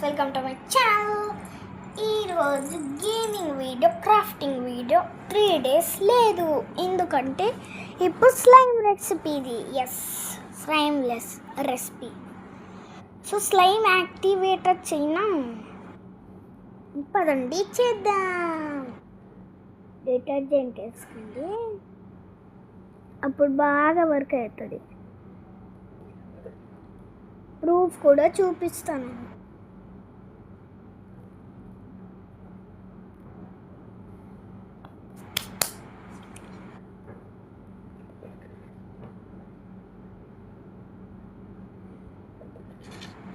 Welcome to my channel. ఈరోజు gaming video, crafting video 3 days లేదు. ఎందుకంటే ఇప్పుడు స్లైమ్ రెసిపీ ఇది. Slimeless recipe. So slime activator చేయనా? పదండి చేద్దాం. డిటర్జెంట్ వేసుకోండి, అప్పుడు బాగా వర్క్ అవుతుంది. ప్రూఫ్ కూడా చూపిస్తాను.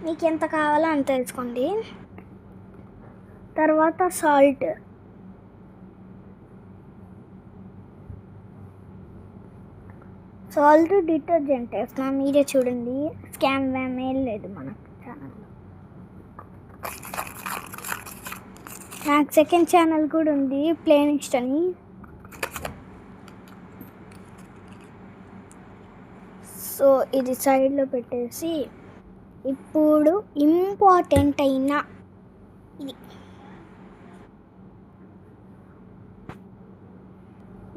మీకు ఎంత కావాలో అంత వేసుకోండి. తర్వాత సాల్ట్, డిటర్జెంట్ వేస్తున్నా. మీరే చూడండి, స్కామ్ వ్యామ్ ఏం లేదు మన ఛానల్లో. నాకు సెకండ్ ఛానల్ కూడా ఉంది, ప్లేలిస్ట్ అని. సో ఇది సైడ్లో పెట్టేసి, ఇప్పుడు ఇంపార్టెంట్ అయిన ఇది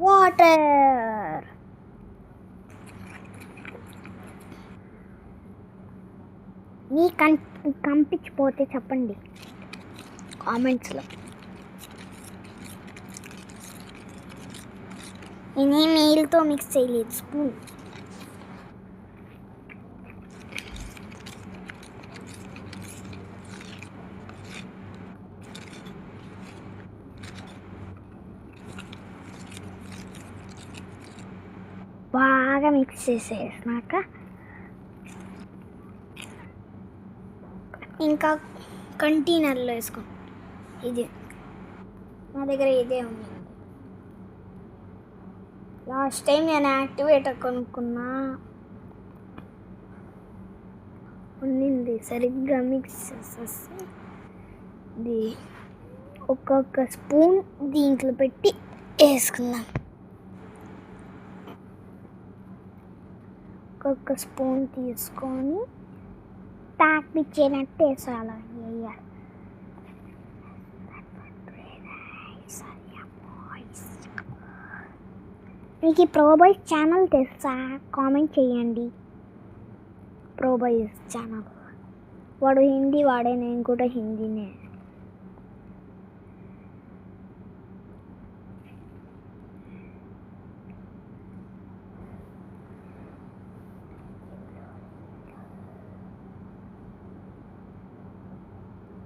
వాటర్. మీ కంపించిపోతే చెప్పండి కామెంట్స్లో. నేనే మీల్తో మిక్స్ చేయలేదు, స్పూన్. బాగా మిక్స్ చేసేసినాక ఇంకా కంటైనర్లో వేసుకోండి. ఇది నా దగ్గర ఇదే ఉంది. లాస్ట్ టైం నేను యాక్టివేటర్ కొనుక్కున్నా, ఉండింది. సరిగ్గా మిక్స్ చేసేసి ఇది ఒక్కొక్క స్పూన్ దీంట్లో పెట్టి వేసుకుందాం. ఒక్కొక్క స్పూన్ తీసుకొని తాకిచ్చినట్టు వేసాలి. మీకు ఈ ప్రోబాయ్స్ ఛానల్ తెలుసా? కామెంట్ చేయండి. ప్రోబాయ్స్ ఛానల్, వాడు హిందీ వాడే, నేను కూడా హిందీనే.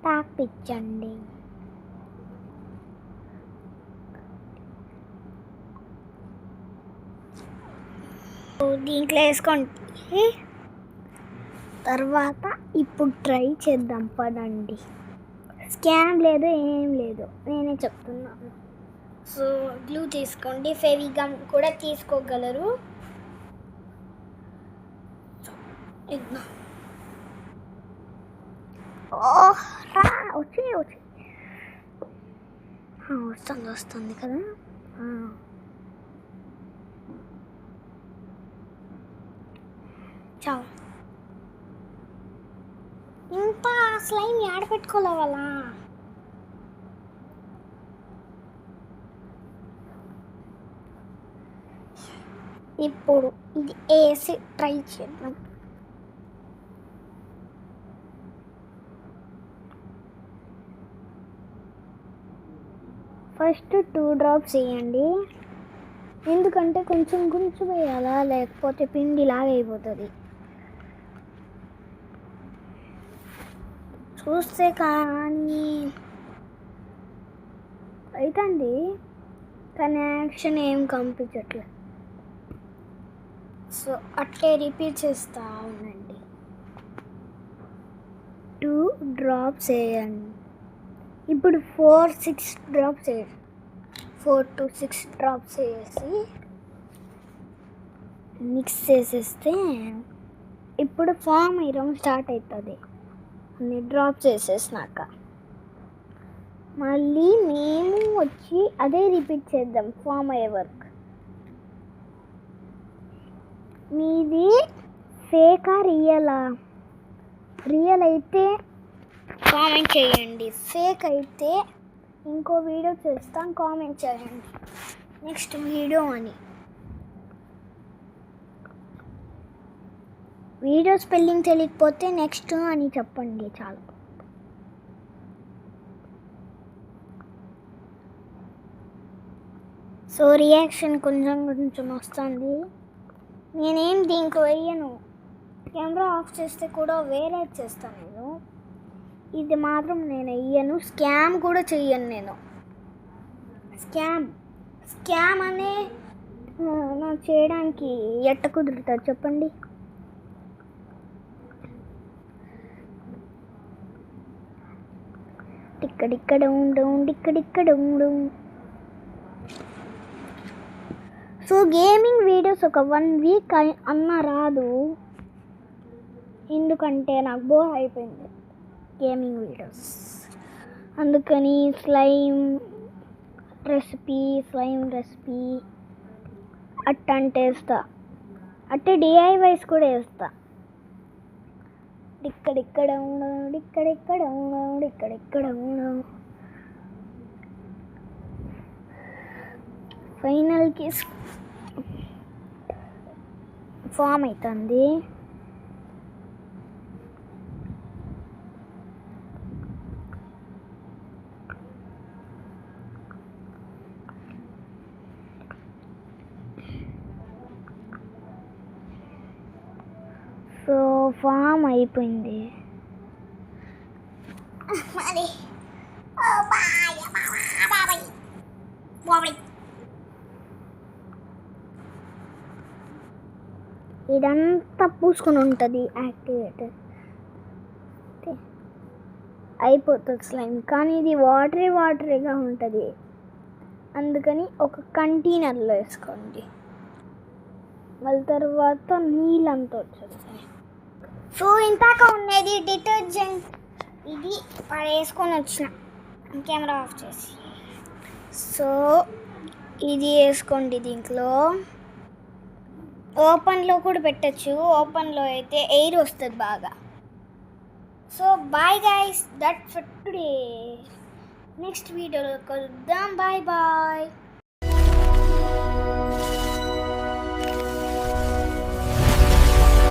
తాకిచ్చండి. దీంట్లో వేసుకోండి. తర్వాత ఇప్పుడు ట్రై చేద్దాం, పదండి. స్కామ్ లేదు, ఏం లేదు, నేనే చెప్తున్నాను. సో గ్లూ తీసుకోండి, ఫెవిగమ్ కూడా తీసుకోగలరు. వస్తుంది కదా. చాలు. ఇంకా స్లైమ్ యాడ పెట్టుకోవాలా? ఇప్పుడు ఇది వేసి ట్రై చేద్దాం. ఫస్ట్ 2 drops వేయండి, ఎందుకంటే కొంచెం వేయాలా, లేకపోతే పిండిలాగా అయిపోతుంది. చూస్తే కానీ అవుతుంది, కానీ యాక్షన్ ఏం కనిపించట్లేదు. సో అట్లే రిపీట్ చేస్తూ ఉండండి. 2 drops వేయండి. ఇప్పుడు 4-6 drops వేయండి. 4 to 6 drops వేసి మిక్స్ చేసేస్తే ఇప్పుడు ఫామ్ అయ్యడం స్టార్ట్ అవుతుంది. అన్ని డ్రాప్స్ వేసేసినాక మళ్ళీ మేము వచ్చి అదే రిపీట్ చేద్దాం ఫామ్ అయ్యే వర్క్. మీది ఫేకా రియలా? రియల్ అయితే కామెంట్ చేయండి. ఫేక్ అయితే ఇంకో వీడియో చేస్తాం, కామెంట్ చేయండి నెక్స్ట్ వీడియో అని. వీడియో స్పెల్లింగ్ తెలియకపోతే నెక్స్ట్ అని చెప్పండి చాలు. సో రియాక్షన్ కొంచెం కొంచెం వస్తుంది. నేనేం దీనికి వేయను, కెమెరా ఆఫ్ చేస్తే కూడా వేరే చేస్తాను నేను. ఇది మాత్రం నేను వేయను, స్కామ్ కూడా చెయ్యను నేను. స్కామ్ అనే నాకు చేయడానికి ఎట్ట కుదురుతుంది చెప్పండి. ఇక్కడిక్కడ ఉండు. సో గేమింగ్ వీడియోస్ ఒక 1 వీక్ అన్నా రాదు, ఎందుకంటే నాకు బోర్ అయిపోయింది గేమింగ్ వీడియోస్. అందుకని స్లైమ్ రెసిపీ అంటే వేస్తా, అట్టే డిఐవైస్ కూడా వేస్తా. ఇక్కడిక్కడ ఉండు. ఫైనల్కి ఫామ్ అవుతుంది. సో ఫామ్ అయిపోయింది. ఇదంతా పూసుకొని ఉంటుంది, యాక్టివేటర్ అయిపోతుంది స్లైమ్. కానీ ఇది వాటరీగా ఉంటుంది, అందుకని ఒక కంటైనర్లో వేసుకోండి, మళ్ళీ తర్వాత నీళ్ళంతా వచ్చేది. సో ఇంతాక ఉండేది డిటర్జెంట్, ఇది వేసుకొని వచ్చిన కెమెరా ఆఫ్ చేసి. సో ఇది వేసుకోండి, దీంట్లో ఓపెన్లో కూడా పెట్టచ్చు, ఓపెన్లో అయితే ఎయిర్ వస్తుంది బాగా. So bye guys, that for today. Next వీడియోలో కలుద్దాం. బాయ్.